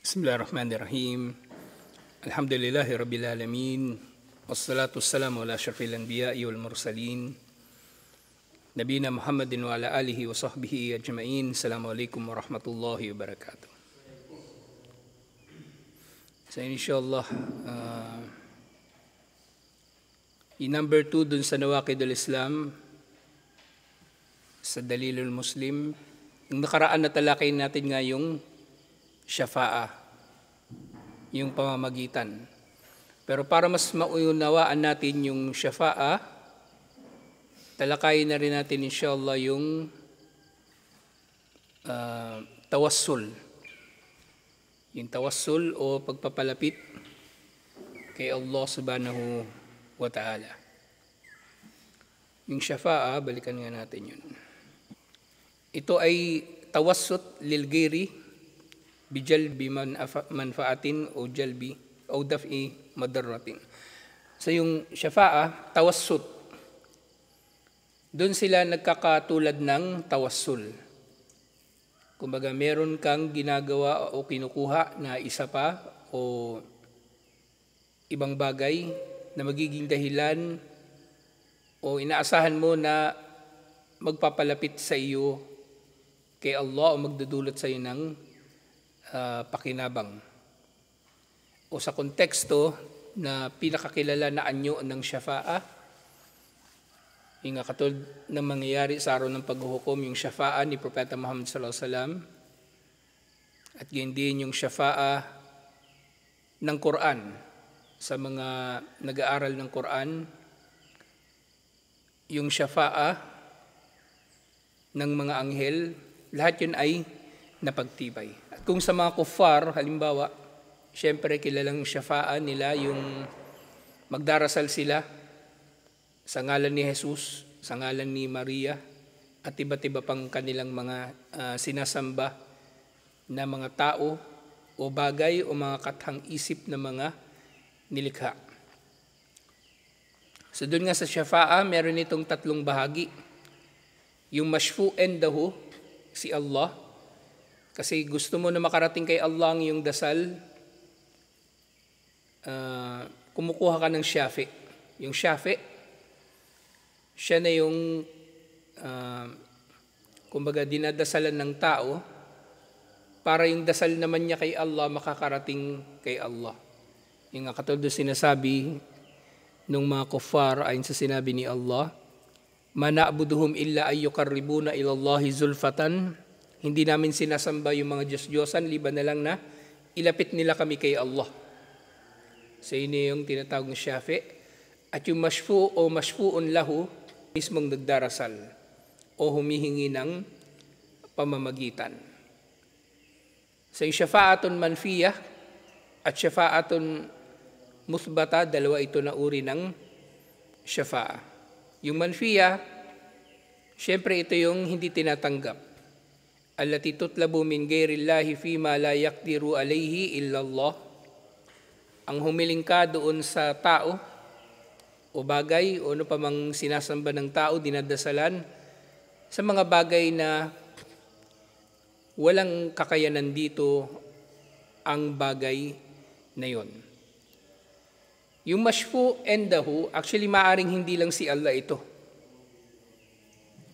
Bismillahirrahmanirrahim. Alhamdulillahi Rabbil Alamin. Wassalatu wassalamu ala asyrafil anbiya'i wal mursalin. Nabiyina Muhammadin wa ala alihi wa sahbihi ajma'in. Assalamualaikum warahmatullahi wabarakatuh. So inshallah, number 2 dun sa Nawaqidul Islam, sa Dalilul Muslim. Yung nakaraan na talakay natin nga yung Shafa'a, yung pamamagitan. Pero para mas maunawaan natin yung Shafa'a, talakayin na rin natin inshallah yung tawassul. Yung tawassul o pagpapalapit kay Allah subhanahu wa ta'ala. Yung Shafa'a, balikan nga natin yun. Ito ay tawassut lil ghairi bijalbi manfaatin o jalbi o daf'i madarratin. So yung Shafa'a, tawassut. Doon sila nagkakatulad ng tawassul. Kumbaga meron kang ginagawa o kinukuha na isa pa o ibang bagay na magiging dahilan o inaasahan mo na magpapalapit sa iyo kay Allah o magdudulot sa iyo ng pakinabang. O sa konteksto na pinakakilala na anyo ng Shafa'a, yung katulad ng mangyayari sa araw ng paghuhukom, yung Shafa'a ni Propeta Muhammad sallallahu alaihi wasallam, at yun din yung Shafa'a ng Quran sa mga nag-aaral ng Quran, yung Shafa'a ng mga anghel, lahat yun ay napagtibay. At kung sa mga kuffar, halimbawa, syempre kilalang Shafa'a nila yung magdarasal sila sa ngalan ni Jesus, sa ngalan ni Maria, at iba't iba pang kanilang mga sinasamba na mga tao o bagay o mga kathang isip na mga nilikha. So doon nga sa Shafa'a, meron itong tatlong bahagi. Yung mashfu'en dahu, si Allah, kasi gusto mo na makarating kay Allah yung dasal, kumukuha ka ng syafi. Yung syafi, siya na yung, kumbaga, dinadasalan ng tao para yung dasal naman niya kay Allah makakarating kay Allah. Yung katulad sinasabi nung mga kuffar ayon sa sinabi ni Allah, "Ma na'buduhum illa ayyuqarribuna ilallahi zulfatan." Hindi namin sinasamba yung mga Diyos-Diyosan, liban na lang na ilapit nila kami kay Allah. So yun yung tinatawag ng syafi. At yung mashfu o mashfu'un lahu, mismong nagdarasal o humihingi ng pamamagitan. So yung syafa'atun manfiyah at syafa'atun muthbata, dalawa ito na uri ng syafa'a. Yung manfiyah, syempre ito yung hindi tinatanggap. Allati tutlabu min ghairillahi fima la yaqdiru alayhi illallah. Ang humiling ka doon sa tao o bagay o ano pa mang sinasamba ng tao, dinadasalan sa mga bagay na walang kakayanan dito ang bagay na yon. Yung mashfu endahu, actually maaring hindi lang si Allah ito.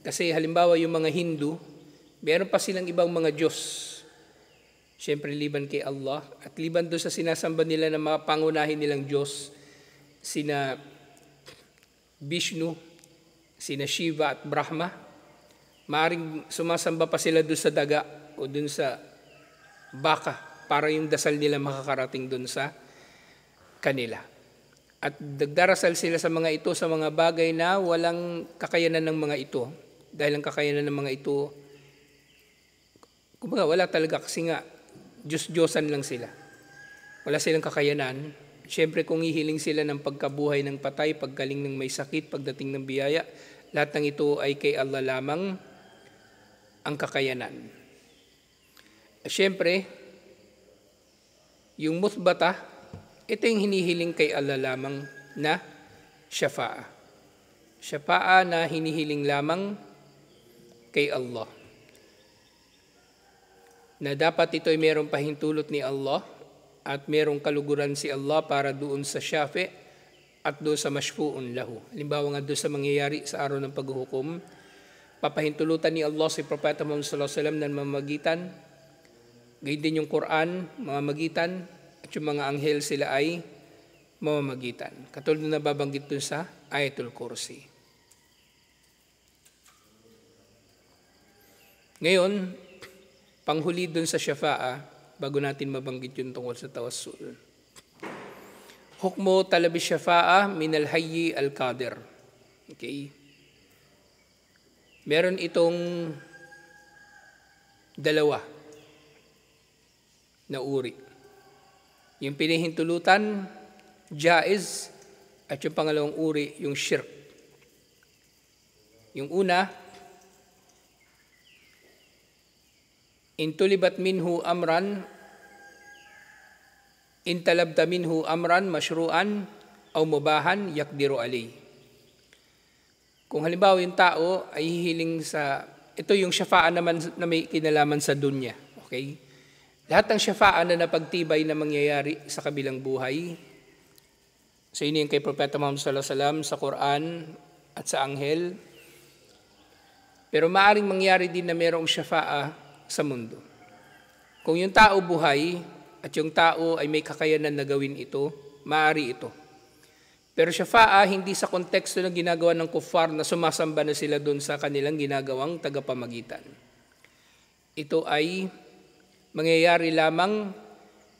Kasi halimbawa yung mga Hindu, meron pa silang ibang mga Diyos. Siyempre, liban kay Allah. At liban doon sa sinasamba nila ng mga pangunahin nilang Diyos, sina Vishnu, sina Shiva at Brahma. Maaring sumasamba pa sila doon sa daga o doon sa baka para yung dasal nila makakarating doon sa kanila. At nagdarasal sila sa mga ito, sa mga bagay na walang kakayanan ng mga ito. Dahil ang kakayanan ng mga ito, kumbaga, wala talaga kasi nga, Diyos-Diyosan lang sila. Wala silang kakayanan. Siyempre, kung hihiling sila ng pagkabuhay ng patay, paggaling ng may sakit, pagdating ng biyaya, lahat ng ito ay kay Allah lamang ang kakayanan. Siyempre, yung muthbata, ito yung hinihiling kay Allah lamang na Shafa'a. Shafa'a na hinihiling lamang kay Allah. na dapat ito ay mayroong pahintulot ni Allah at mayroong kaluguran si Allah para doon sa syafi at doon sa mashfu'un lahu. Halimbawa nga doon sa mangyayari sa araw ng paghuhukom, papahintulutan ni Allah si Propeta Muhammad sallallahu alaihi wasallam na mamamagitan, gayon din yung Quran, mamamagitan, at yung mga anghel sila ay mamamagitan. Katulad na nababanggit doon sa Ayatul Kursi. Ngayon, panghuli doon sa syafa'a, bago natin mabanggit yung tungkol sa tawassul. Hukmo talabi syafa'a minal hayyi al-qadir. Okay? Meron itong dalawa na uri. Yung pinahintulutan, jaiz, at yung pangalawang uri, yung shirk. Yung una, in tulibat minhu amran, in talabta minhu amran mashru'an aw mubahan yakdiru alay. Kung halimbawa yung tao ay hihiling sa, ito yung syafa'a naman na may kinalaman sa dunya. Okay? Lahat ng syafa'a na napagtibay na mangyayari sa kabilang buhay, so yun yung kay Propeta Muhammad sallallahu alaihi wasallam sa Quran at sa anghel, pero maaring mangyari din na mayroong syafa'a sa mundo. Kung yung tao buhay at yung tao ay may kakayanan na gawin ito, maaari ito. Pero syafa'a hindi sa konteksto na ginagawa ng kuffar na sumasamba na sila doon sa kanilang ginagawang tagapamagitan. Ito ay mangyayari lamang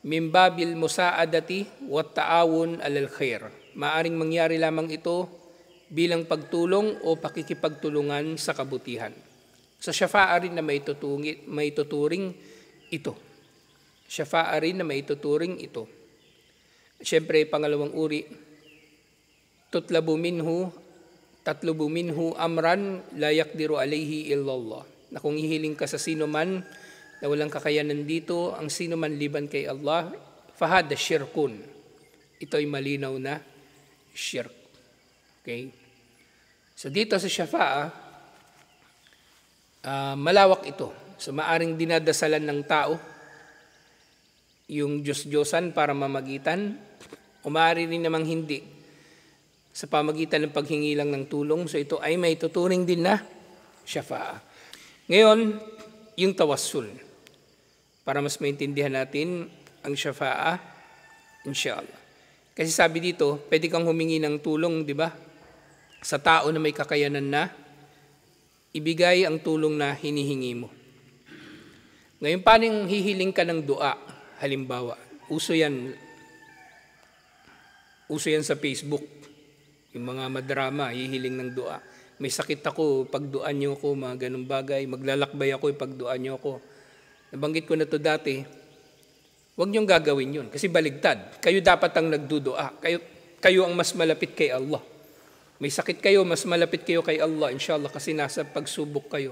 min babil musa'adati wa ta'awun alal khair. Maaring mangyari lamang ito bilang pagtulong o pakikipagtulungan sa kabutihan. Sa syafa'a rin na may tuturing ito. Syafa'a rin na may tuturing ito. Siyempre, pangalawang uri, tatlubu minhu amran la yaqdiru alayhi illallah. Na kung hihiling ka sa sino man na walang kakayanan dito, ang sino man liban kay Allah, fahada syirkun. Ito ay malinaw na shirk. Okay? So dito sa syafa'a, malawak ito. So maaring dinadasalan ng tao yung Diyos-Diyosan para mamagitan, o maaari rin namang hindi sa pamagitan ng paghingi lang ng tulong. So ito ay may tuturing din na syafa'a. Ngayon, yung tawassul. Para mas maintindihan natin ang syafa'a, inshallah. Kasi sabi dito, pwede kang humingi ng tulong, di ba? Sa tao na may kakayanan na ibigay ang tulong na hinihingi mo. Ngayon, paano hihiling ka ng dua? Halimbawa, uso yan sa Facebook. Yung mga madrama, hihiling ng dua. May sakit ako, pagduan niyo ako, mga ganung bagay. Maglalakbay ako, pagduan niyo ako. Nabanggit ko na to dati. Huwag niyong gagawin yun, kasi baligtad. Kayo dapat ang nagdudua. Kayo ang mas malapit kay Allah. May sakit kayo, mas malapit kayo kay Allah, inshallah, kasi nasa pagsubok kayo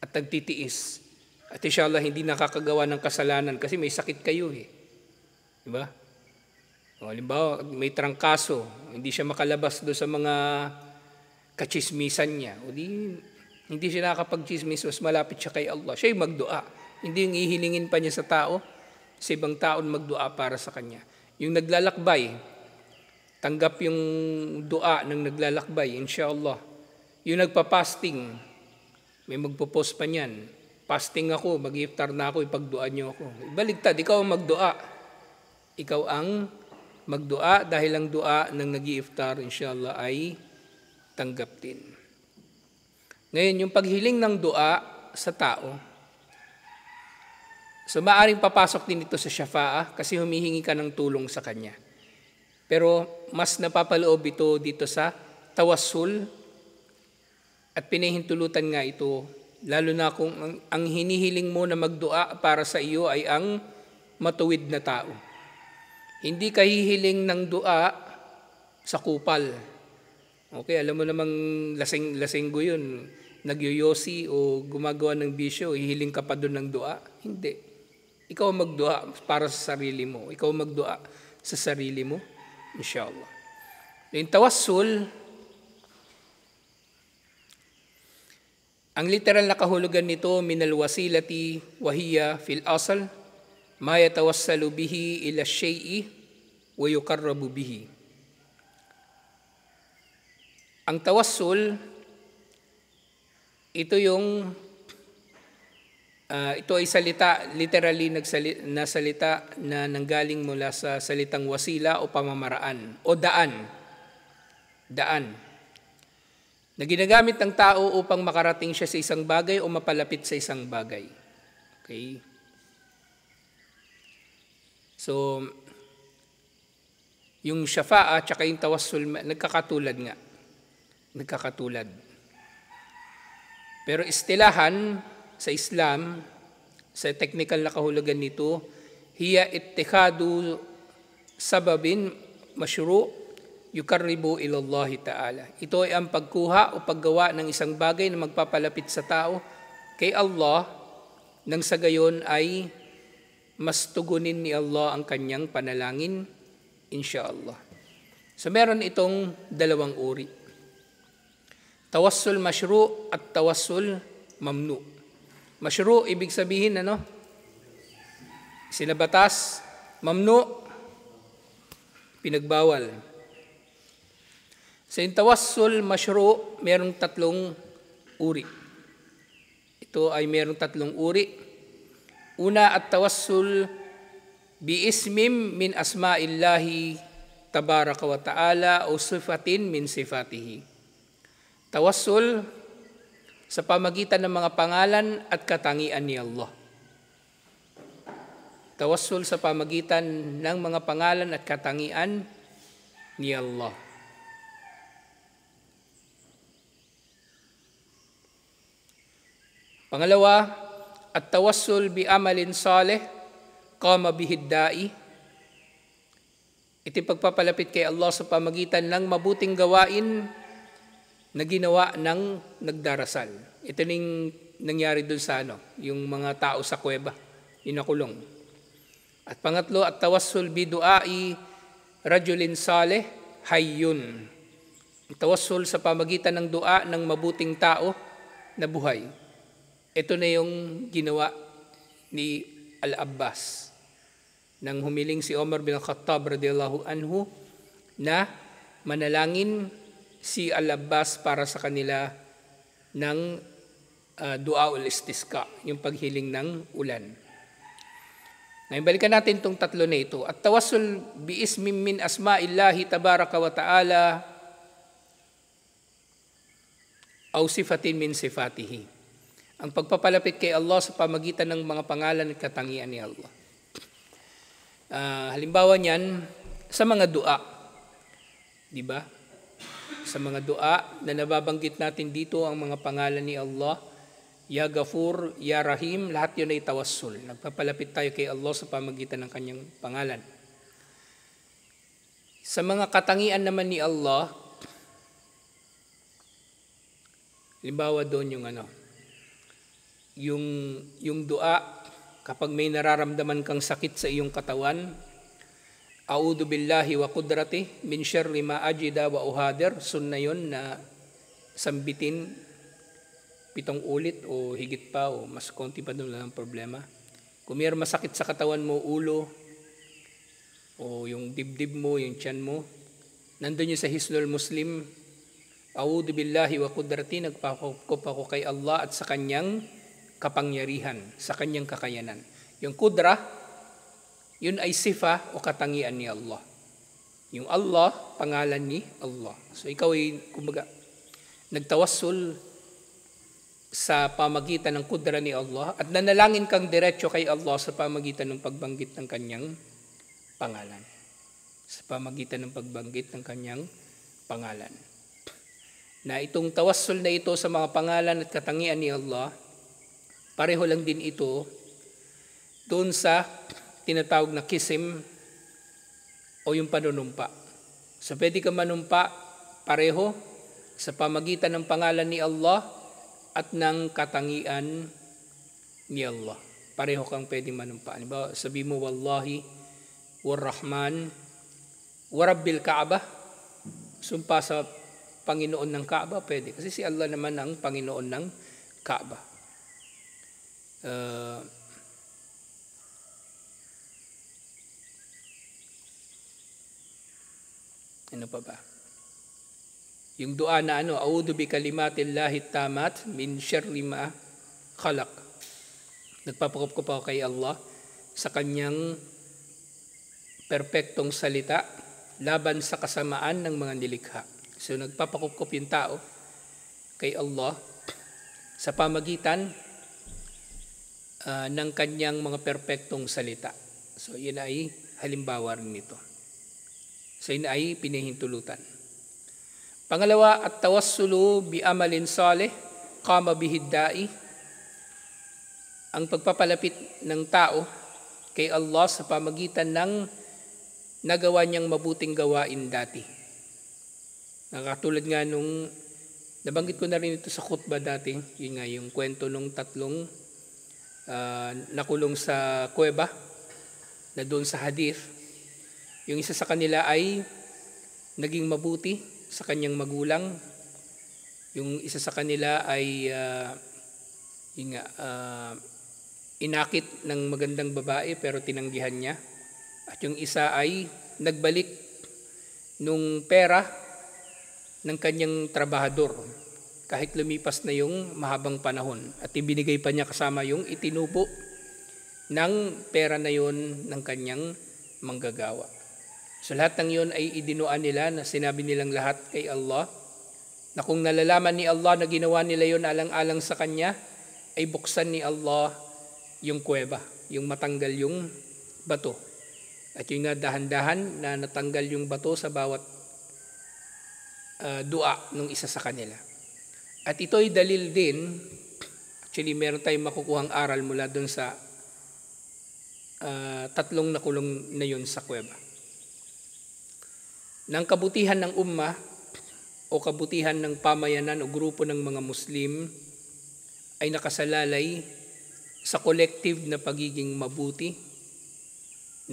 at nagtitiis. At inshallah, hindi nakakagawa ng kasalanan kasi may sakit kayo eh. Diba? O, halimbawa, may trangkaso, hindi siya makalabas doon sa mga kachismisan niya. O hindi siya nakakapag-chismis, mas malapit siya kay Allah. Siya yung magdua. Hindi yung ihilingin pa niya sa tao, sa ibang taon magdua para sa kanya. Yung naglalakbay, tanggap yung dua ng naglalakbay, inshallah. Yung nagpa-fasting, may magpo-post pa niyan. Fasting ako, mag-iftar na ako, ipagduan niyo ako. Baligtad, ikaw ang magdua. Ikaw ang magdua dahil ang dua ng nag-iftar, inshallah, ay tanggap din. Ngayon, yung paghiling ng dua sa tao, so maaring papasok din ito sa syafa'a kasi humihingi ka ng tulong sa kanya. Pero mas napapaloob ito dito sa tawassul at pinahintulutan nga ito, lalo na kung ang hinihiling mo na magdua para sa iyo ay ang matuwid na tao. Hindi ka hihiling ng dua sa kupal. Okay, alam mo namang lasenggo yun, nagyoyosi o gumagawa ng bisyo, hihiling ka pa doon ng dua? Hindi. Ikaw magdua para sa sarili mo. Ikaw magdua sa sarili mo. Inshallah. Yung tawassul, Ang literal na kahulugan nito, minal wasilati wahiya fil asal, ma yatawassalu bihi ila syai'i wa yuqarrabu bihi. Ang tawassul, ito ay salita, literally na salita na nanggaling mula sa salitang wasila o pamamaraan o daan na ginagamit ng tao upang makarating siya sa isang bagay o mapalapit sa isang bagay. Okay? So, yung syafa'a at yung tawassul, nagkakatulad. Pero istilahan sa Islam, sa technical na kahulugan nito, hiya ittikhadu sababin masyru' yukarribu ilallahi ta'ala. Ito ay ang pagkuha o paggawa ng isang bagay na magpapalapit sa tao kay Allah, nang sa gayon ay mas tugunin ni Allah ang kanyang panalangin, insyaallah. So meron itong dalawang uri. Tawassul masyru' at tawassul mamnu. Masyru' ibig sabihin sinabatas, mamnu pinagbawal. Sa tawassul masyru', mayroong tatlong uri. Ito ay mayroong tatlong uri. Una, at tawassul bi ismim min asma'illahi tabaraka wa ta'ala o sifatin min sifatihi. Tawassul sa pamagitan ng mga pangalan at katangian ni Allah. Tawassul sa pamagitan ng mga pangalan at katangian ni Allah. Pangalawa, at tawassul bi amalin salih qama bihi da'i. Ito pagpapalapit kay Allah sa pamagitan ng mabuting gawain na ginawa ng nagdarasal. Ito ning nangyari dun sa yung mga tao sa kuweba, inakulong. At pangatlo, at tawassul bi du'ai rajulin salih hayyun. Tawassul sa pamagitan ng dua ng mabuting tao na buhay. Ito na yung ginawa ni Al-Abbas nang humiling si Omar bin Khattab radhiyallahu anhu na manalangin si Al-Abbas para sa kanila ng du'a ul-istisqa, yung paghiling ng ulan. Ngayon balikan natin itong tatlo na ito. At tawassul bi ismin min asma'illahi tabaraka wa ta'ala aw sifatin min sifatihi. Ang pagpapalapit kay Allah sa pamagitan ng mga pangalan at katangian ni Allah. Halimbawa niyan, sa mga dua. Di ba? Sa mga dua na nababanggit natin dito ang mga pangalan ni Allah, Ya Ghafur, Ya Rahim, lahat yun ay tawassul. Nagpapalapit tayo kay Allah sa pamagitan ng kanyang pangalan. Sa mga katangian naman ni Allah, halimbawa doon yung dua, kapag may nararamdaman kang sakit sa iyong katawan, a'udhu billahi wa qudrati min syarri ma ajida wa uhadir, sunna yun na sambitin 7 ulit o higit pa o mas konti pa doon lang ang problema. Kung mayroong masakit sa katawan mo, ulo o yung dibdib mo, yung tiyan mo, nandun yung sa Hisnul Muslim, a'udhu billahi wa qudrati, nagpakup ako kay Allah at sa kanyang kapangyarihan, sa kanyang kakayanan. Yung kudra, yun ay sifa o katangian ni Allah. Yung Allah, pangalan ni Allah. So ikaw ay, nagtawassul sa pamagitan ng kudra ni Allah at nanalangin kang diretso kay Allah sa pamagitan ng pagbanggit ng kanyang pangalan. Sa pamagitan ng pagbanggit ng kanyang pangalan. Na itong tawassul na ito sa mga pangalan at katangian ni Allah, pareho lang din ito doon sa tinatawag na kisim o yung panunumpa. So pwede ka manumpa pareho sa pamagitan ng pangalan ni Allah at ng katangian ni Allah. Pareho kang pwede manumpa. Sabi mo, Wallahi, Warrahman, Warabbil Kaaba. Sumpa sa Panginoon ng Kaaba, pwede. Kasi si Allah naman ang Panginoon ng Kaaba. Ano pa ba? Yung dua na a'udhu bi kalimatillahi tamat min syarri ma khalaq. Nagpapakupkup ako kay Allah sa kanyang perpektong salita laban sa kasamaan ng mga nilikha. So nagpapakupkup yung tao kay Allah sa pamagitan ng kanyang mga perpektong salita. So yun ay halimbawa rin nito. So yun ay pinahintulutan. Pangalawa, at tawassulu bi amalin salih qama bihi da'i. Ang pagpapalapit ng tao kay Allah sa pamagitan ng nagawa niyang mabuting gawain dati. Nakatulad nga nung nabanggit ko na rin ito sa khutbah dati, yun nga yung kwento nung tatlong nakulong sa kuweba na doon sa hadith. Yung isa sa kanila ay naging mabuti sa kanyang magulang. Yung isa sa kanila ay inakit ng magandang babae pero tinanggihan niya. At yung isa ay nagbalik nung pera ng kanyang trabahador kahit lumipas na yung mahabang panahon. At ibinigay pa niya kasama yung itinubo ng pera na yun ng kanyang manggagawa. So lahat ng yun ay idinuan nila na sinabi nilang lahat kay Allah na kung nalalaman ni Allah na ginawa nila yun alang-alang sa Kanya, ay buksan ni Allah yung kuweba, yung matanggal yung bato. At yung nga dahan-dahan na natanggal yung bato sa bawat dua ng isa sa kanila. At ito ay dalil din, actually meron tayong makukuhang aral mula dun sa tatlong nakulong na yun sa kuweba. Ng kabutihan ng ummah o kabutihan ng pamayanan o grupo ng mga Muslim ay nakasalalay sa collective na pagiging mabuti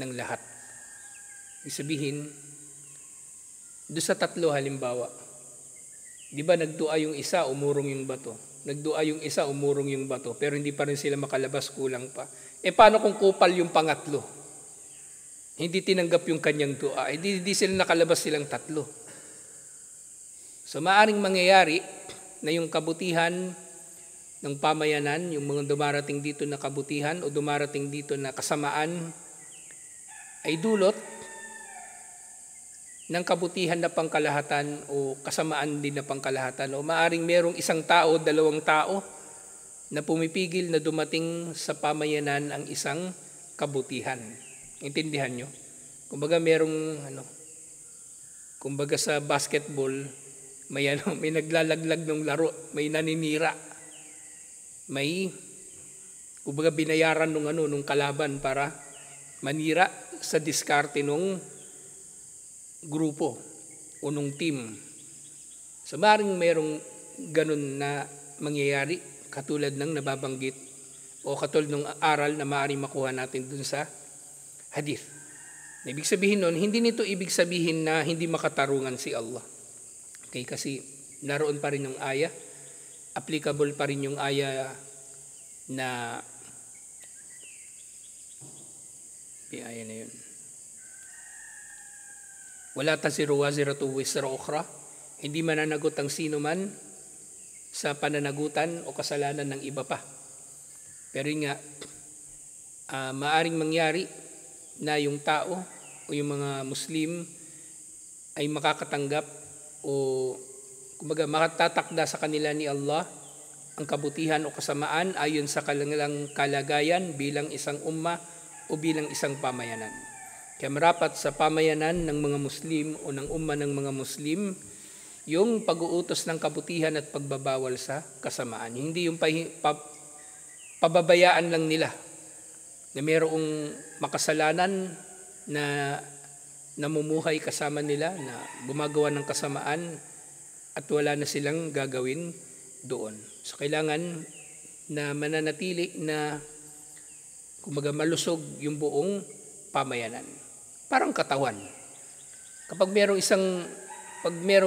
ng lahat. Ibig sabihin, doon sa tatlo halimbawa, di ba nagdua yung isa, umurong yung bato. Nagdua yung isa, umurong yung bato, pero hindi pa rin sila makalabas, kulang pa. Paano kung kupal yung pangatlo? Hindi tinanggap yung kanyang dua, hindi sila nakalabas silang tatlo. So maaring mangyayari na yung kabutihan ng pamayanan, yung mga dumarating dito na kabutihan o dumarating dito na kasamaan ay dulot ng kabutihan na pangkalahatan o kasamaan din na pangkalahatan. O maaring merong isang tao, dalawang tao na pumipigil na dumating sa pamayanan ang isang kabutihan. Intindihan nyo? Kumbaga merong kumbaga sa basketball, may naglalaglag ng laro, may naninira. May kumbaga binayaran nung kalaban para manira sa diskarte nung grupo o nung team. So maring merong ganun na mangyayari katulad ng nababanggit o katulad ng aral na maaaring makuha natin dun sa hadith. Ibig sabihin nun, hindi nito ibig sabihin na hindi makatarungan si Allah. Okay, kasi naroon pa rin yung aya, applicable pa rin yung aya na aya na yun. Wala taziru waziratu wisra ukhra, hindi mananagot ang sino man sa pananagutan o kasalanan ng iba pa. Pero nga, maaring mangyari na yung tao o yung mga Muslim ay makakatanggap o kumbaga makatatakda sa kanila ni Allah ang kabutihan o kasamaan ayon sa kanilang kalagayan bilang isang ummah o bilang isang pamayanan. Kaya marapat sa pamayanan ng mga Muslim o ng ummah ng mga Muslim yung pag-uutos ng kabutihan at pagbabawal sa kasamaan. Hindi yung pababayaan lang nila na mayroong makasalanan na namumuhay kasama nila, na gumagawa ng kasamaan at wala na silang gagawin doon. So kailangan na mananatili na kumbaga malusog yung buong pamayanan. Parang katawan. Kapag merong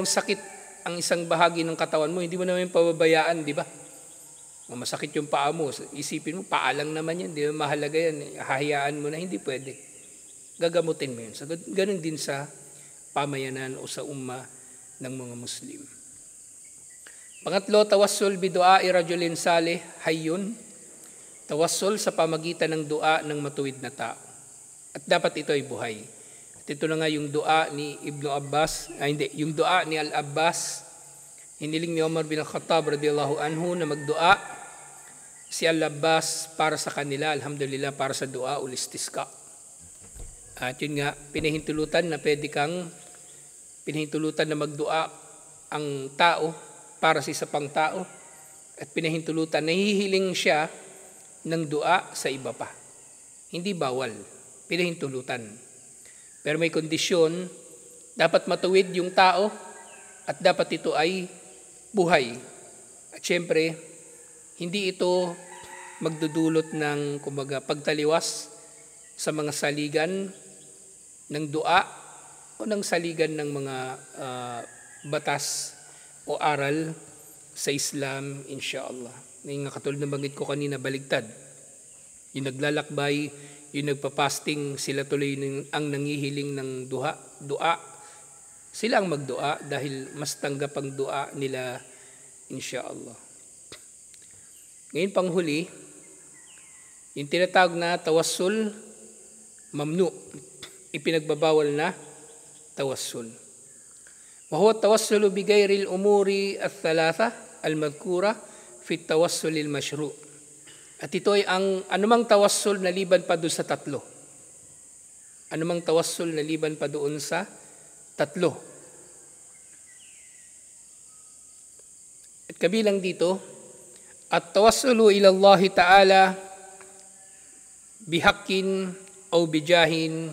sakit ang isang bahagi ng katawan mo, hindi mo naman pababayaan, di ba? Masakit yung paa mo, isipin mo, paa lang naman yan, di ba mahalaga yan, hahayaan mo na, hindi pwede. Gagamutin mo yun. So, ganun din sa pamayanan o sa umma ng mga Muslim. Pangatlo, tawassul bidu'ai rajulin salih hayyun. Tawassul sa pamagitan ng dua ng matuwid na tao. At dapat ito ay buhay. At ito na nga yung dua ni Ibnu Abbas, yung dua ni Al-Abbas, hiniling ni Umar bin Khattab radiyallahu anhu na magdua si Al-Abbas para sa kanila, alhamdulillah, para sa dua ul istisqa. At yun nga, pinahintulutan na magdua ang tao para sa isa pang tao, at pinahintulutan, nahihiling siya ng dua sa iba pa. Hindi bawal, pinahintulutan. Pero may kondisyon, dapat matuwid yung tao at dapat ito ay buhay. At syempre, hindi ito magdudulot ng pagtaliwas sa mga saligan ng dua o ng saligan ng mga batas o aral sa Islam, insyaAllah. Ngayon nga katulad na banggit ko kanina, baligtad. Yung naglalakbay, yung nagpa-fasting, sila tuloy ang nangihiling ng dua. Sila ang magdua dahil mas tanggap ang dua nila, insyaAllah. Ngayon panghuli, yung tinatawag na tawassul mamnu, ipinagbabawal na tawassul. Wa huwa tawassulu bi ghairil umuri ath-thalatha al-madhkura fi at-tawassul al-mashru'. At ito ay ang anumang tawassul na liban pa doon sa tatlo. Anumang tawassul na liban pa doon sa tatlo. At kabilang dito, at-tawassulu ila Allah Ta'ala bihaqqin o bijahin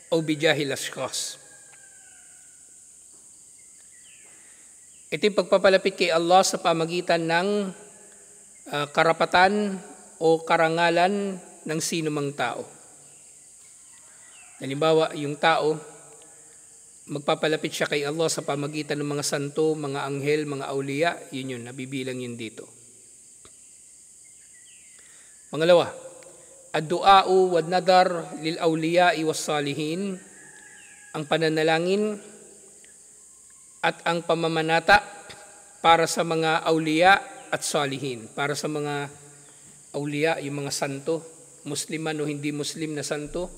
o bijahil ashkhas. Ito yung pagpapalapit kay Allah sa pamagitan ng karapatan o karangalan ng sino mang tao. Halimbawa, yung tao, magpapalapit siya kay Allah sa pamagitan ng mga santo, mga anghel, mga auliya, yun, nabibilang yun dito. Pangalawa, ad-du'a'u wad-nadar lil awliya'i was-salihin, ang pananalangin at ang pamamanata para sa mga awliya at salihin, para sa mga awliya, yung mga santo, musliman o hindi muslim na santo,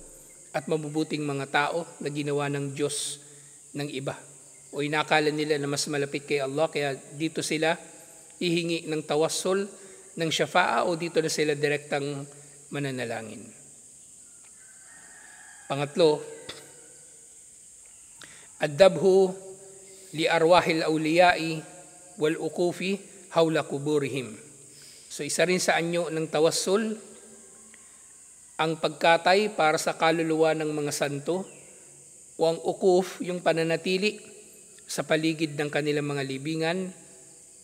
at mabubuting mga tao na ginawa ng Diyos ng iba. O inakala nila na mas malapit kay Allah, kaya dito sila hihingi ng tawassul, ng syafa'a, o dito na sila direktang mananalangin. Pangatlo, ad-dabhu li arwahil awliya'i wal uqufi hawla kuburihim. So isa rin sa anyo ng tawassul ang pagkatay para sa kaluluwa ng mga santo, o ang ukuf, yung pananatili sa paligid ng kanilang mga libingan,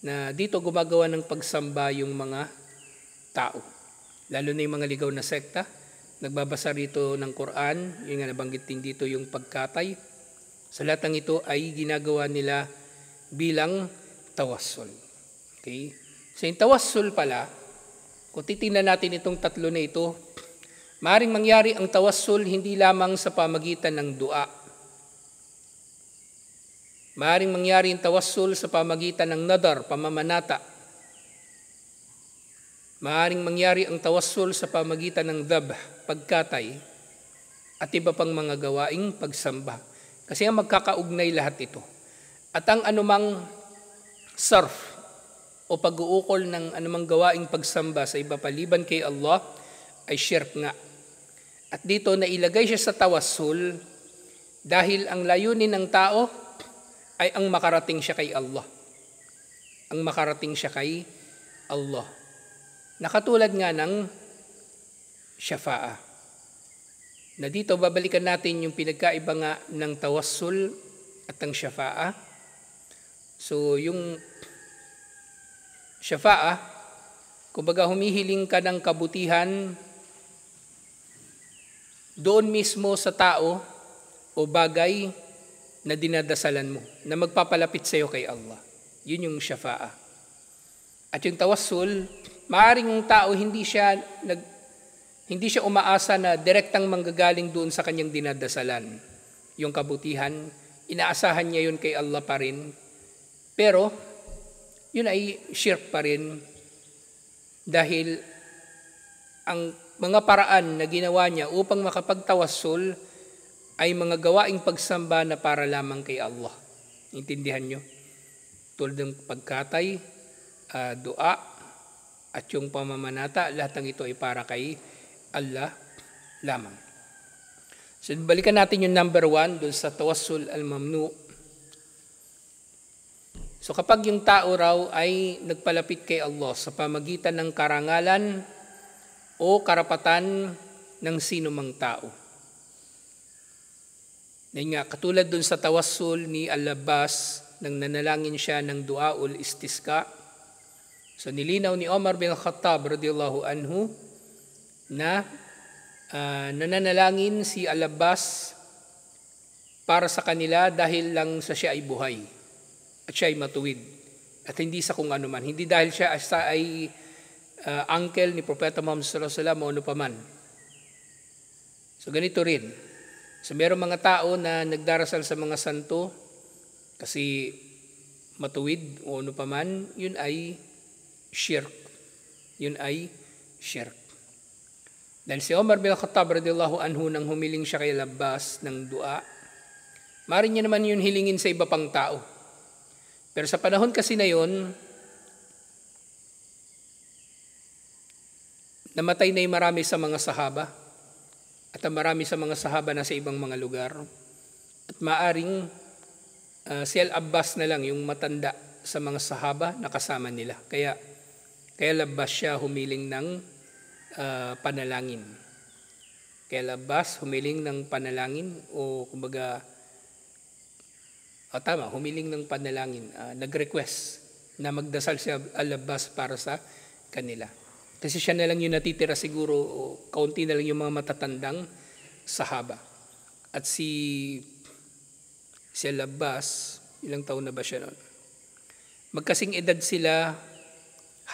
na dito gumagawa ng pagsamba yung mga tao. Lalo na yung mga ligaw na sekta, nagbabasa rito ng Quran, yung nga nabanggit din dito yung pagkatay. Sa lahat ng ito ay ginagawa nila bilang tawassul. Okay? So yung tawassul pala, kung titingnan natin itong tatlo na ito, maaaring mangyari ang tawassul hindi lamang sa pamagitan ng dua. Maaaring mangyari ang tawassul sa pamagitan ng nadar, pamamanata. Maaaring mangyari ang tawassul sa pamagitan ng dhabh, pagkatay, at iba pang mga gawaing pagsamba. Kasi ang magkakaugnay lahat ito. At ang anumang sarf o pag-uukol ng anumang gawaing pagsamba sa iba paliban kay Allah ay shirk nga. At dito nailagay siya sa tawassul dahil ang layunin ng tao ay ang makarating siya kay Allah. Ang makarating siya kay Allah. Nakatulad nga ng syafa'a. Na dito babalikan natin yung pinagkaiba nga ng tawassul at ng syafa'a. So yung syafa'a, kumbaga humihiling ka ng kabutihan doon mismo sa tao o bagay na dinadasalan mo, na magpapalapit sa iyo kay Allah. Yun yung syafa'a. At yung tawassul, maaaring yung tao hindi siya umaasa na direktang manggagaling doon sa kanyang dinadasalan. Yung kabutihan, inaasahan niya yun kay Allah pa rin. Pero, yun ay shirk pa rin dahil ang mga paraan na ginawa niya upang makapagtawassul ay mga gawaing pagsamba na para lamang kay Allah. Intindihan nyo? Tulad ng pagkatay, dua, at yung pamamanata, lahat ng ito ay para kay Allah lamang. So, balikan natin yung number 1 dun sa tawassul al-mamnu. So, kapag yung tao raw ay nagpalapit kay Allah sa pamagitan ng karangalan o karapatan ng sino mang tao. Yan nga, katulad dun sa tawassul ni Al-Abbas, nang nanalangin siya ng duaul istisqa. So, nilinaw ni Omar bin Khattab radiyallahu anhu na nananalangin si Al-Abbas para sa kanila dahil lang sa siya ay buhay at siya ay matuwid at hindi sa kung ano man. Hindi dahil siya ay uncle ni Propeta Muhammad sallallahu alaihi wasallam o ano paman. So ganito rin. So mayroong mga tao na nagdarasal sa mga santo kasi matuwid o ano paman, yun ay shirk. Yun ay shirk. Dahil si Omar bin Khattab radiyallahu anhu nang humiling siya kay Al-Abbas ng dua, maaari niya naman yun hilingin sa iba pang tao. Pero sa panahon kasi na yun, namatay na yung marami sa mga sahaba at marami sa mga sahaba na sa ibang mga lugar. At maaring si Al-Abbas na lang yung matanda sa mga sahaba na kasama nila. Kaya Al-Abbas siya humiling ng panalangin. Kaya Al-Abbas humiling ng panalangin o kumbaga humiling ng panalangin, nag-request na magdasal si Al-Abbas para sa kanila. Kasi siya na lang yung natitira siguro o kaunti na lang yung mga matatandang sahaba. At si Al-Abbas, ilang taon na ba siya noon? Magkasing edad sila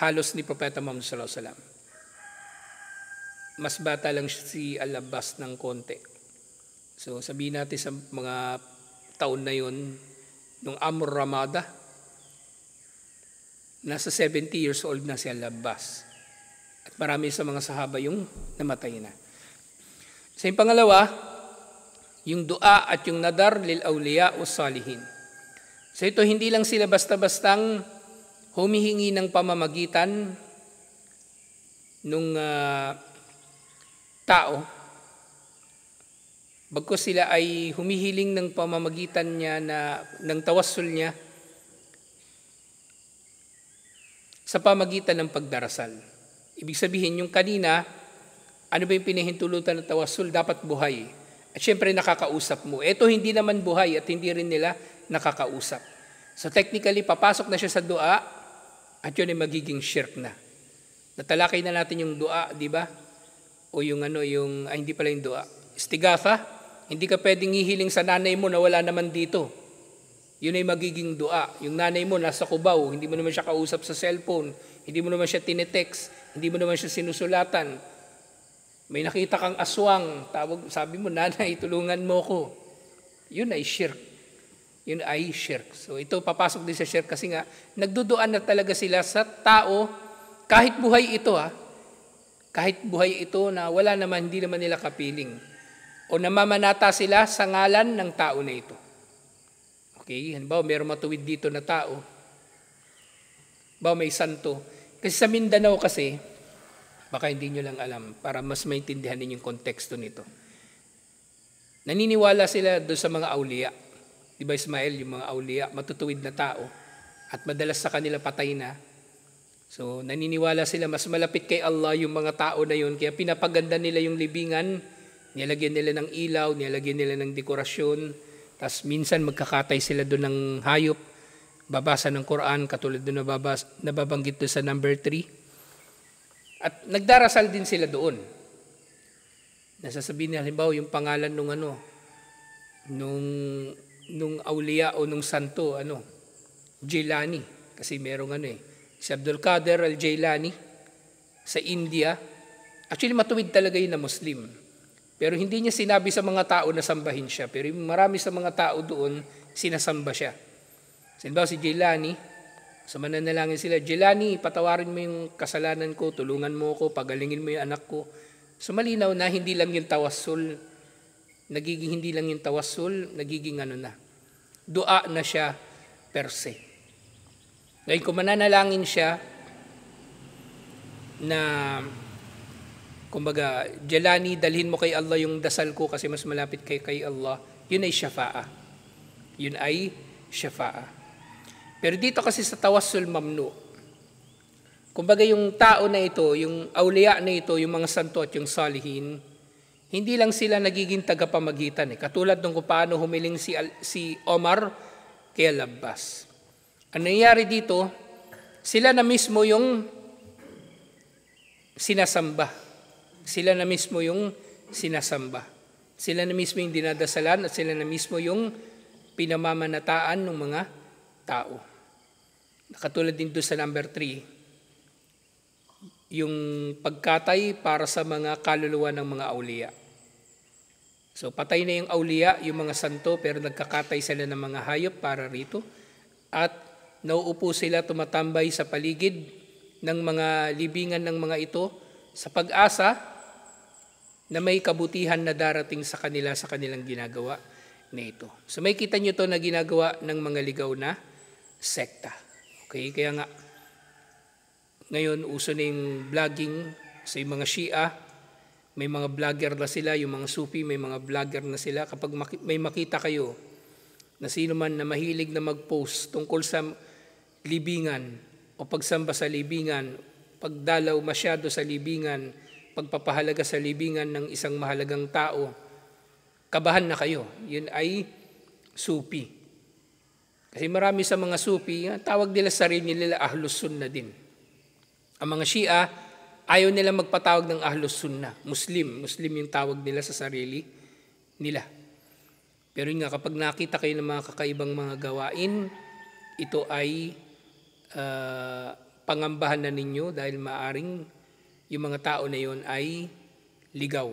halos ni Propeta Muhammad sallallahu alaihi wasallam. Mas bata lang si Al-Abbas ng konti. So sabihin natin sa mga taon na yun, nung Amr Ramada, nasa 70 years old na si Al-Abbas. At marami sa mga sahaba yung namatay na. Sa yung pangalawa, yung dua at yung nadar lil awliya o salihin. So ito, hindi lang sila basta-bastang humihingi ng pamamagitan nung tao, bagkus sila ay humihiling ng pamamagitan niya ng tawassul niya sa pamagitan ng pagdarasal. Ibig sabihin, yung kanina, ano ba yung pinahintulutan ng tawassul? Dapat buhay. At syempre nakakausap mo. Ito hindi naman buhay at hindi rin nila nakakausap. So technically, papasok na siya sa dua at yun ay magiging shirk na. Natalakay na natin yung dua, di ba? O hindi pala yung dua. Istighatha, hindi ka pwedeng hihiling sa nanay mo na wala naman dito. Yun ay magiging dua. Yung nanay mo nasa Cubao, hindi mo naman siya kausap sa cellphone, hindi mo naman siya tinetext, hindi mo naman siya sinusulatan. May nakita kang aswang, sabi mo, nanay, tulungan mo ko. Yun ay shirk. Yun ay shirk. So ito papasok din sa shirk kasi nga, nagduduan na talaga sila sa tao, kahit buhay ito kahit buhay ito na wala naman, hindi naman nila kapiling. O namamanata sila sa ngalan ng tao na ito. Okay, halimbawa mayroong matuwid dito na tao. Halimbawa may santo. Kasi sa Mindanao kasi, baka hindi nyo lang alam, para mas maintindihan ninyo yung konteksto nito. Naniniwala sila doon sa mga awliya. Di ba Ismael, yung mga awliya, matutuwid na tao. At madalas sa kanila patay na. So, naniniwala sila, mas malapit kay Allah yung mga tao na yun. Kaya pinapaganda nila yung libingan, nilagyan nila ng ilaw, nilagyan nila ng dekorasyon. Tapos minsan magkakatay sila doon ng hayop, babasa ng Quran, katulad doon nababanggit doon sa number 3. At nagdarasal din sila doon. Nasasabihin nila, halimbawa yung pangalan nung awliya o nung santo, Jilani. Kasi merong Si Abdul Qadir al-Jailani sa India, actually matuwid talaga yun na Muslim. Pero hindi niya sinabi sa mga tao na sambahin siya. Pero marami sa mga tao doon, sinasamba siya. Halimbawa si Jailani, sa mananalangin sila, Jailani, patawarin mo yung kasalanan ko, tulungan mo ako, pagalingin mo yung anak ko. So malinaw na hindi lang yung tawassul, nagiging ano na, dua na siya per se. Ngayon kung mananalangin siya na, kumbaga, Jailani, dalhin mo kay Allah yung dasal ko kasi mas malapit kay Allah, yun ay syafa'a. Yun ay syafa'a. Pero dito kasi sa tawassul mamnu, kumbaga yung tao na ito, yung awliya na ito, yung mga santo at yung salihin, hindi lang sila nagiging tagapamagitan. Katulad ng kung paano humiling si Omar kay Al-Abbas. Ang nangyari dito, sila na mismo yung sinasamba. Sila na mismo yung sinasamba. Sila na mismo yung dinadasalan at sila na mismo yung pinamamanataan ng mga tao. Katulad din doon sa number 3, yung pagkatay para sa mga kaluluwa ng mga awliya. So patay na yung awliya, yung mga santo, pero nagkakatay sila ng mga hayop para rito. At nauupo sila tumatambay sa paligid ng mga libingan ng mga ito sa pag-asa na may kabutihan na darating sa kanila sa kanilang ginagawa na ito. So may kita nyo to na ginagawa ng mga ligaw na sekta. Okay, kaya nga, ngayon uso na yung vlogging sa mga Shia, may mga vlogger na sila, yung mga Sufi, may mga vlogger na sila. Kapag may makita kayo na sino man na mahilig na mag-post tungkol sa libingan o pagsamba sa libingan, pagdalaw masyado sa libingan, pagpapahalaga sa libingan ng isang mahalagang tao, kabahan na kayo. Yun ay Sufi. Kasi marami sa mga Sufi, tawag nila sarili nila Ahlus Sunnah din. Ang mga Shia, ayaw nila magpatawag ng Ahlus Sunnah. Muslim yung tawag nila sa sarili nila. Pero yun nga, kapag nakita kayo ng mga kakaibang mga gawain, ito ay pangambahan na ninyo dahil maaring yung mga tao na yun ay ligaw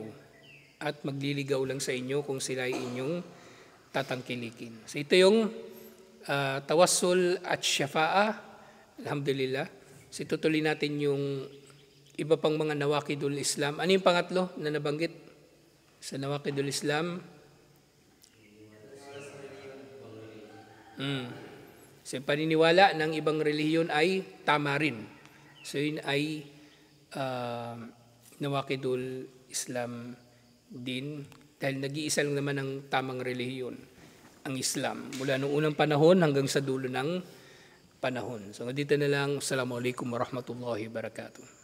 at magliligaw lang sa inyo kung sila ay inyong tatangkilikin. So ito yung tawassul at syafa'a. Alhamdulillah. So tutuloy natin yung iba pang mga nawakidul Islam. Ano yung pangatlo na nabanggit sa nawakidul Islam? So yung paniniwala ng ibang relihiyon ay tama rin. So yun ay nawakidul Islam din dahil nag-iisa lang naman ang tamang relihiyon, ang Islam, mula noong unang panahon hanggang sa dulo ng panahon. So dito na lang. Assalamualaikum warahmatullahi wabarakatuh.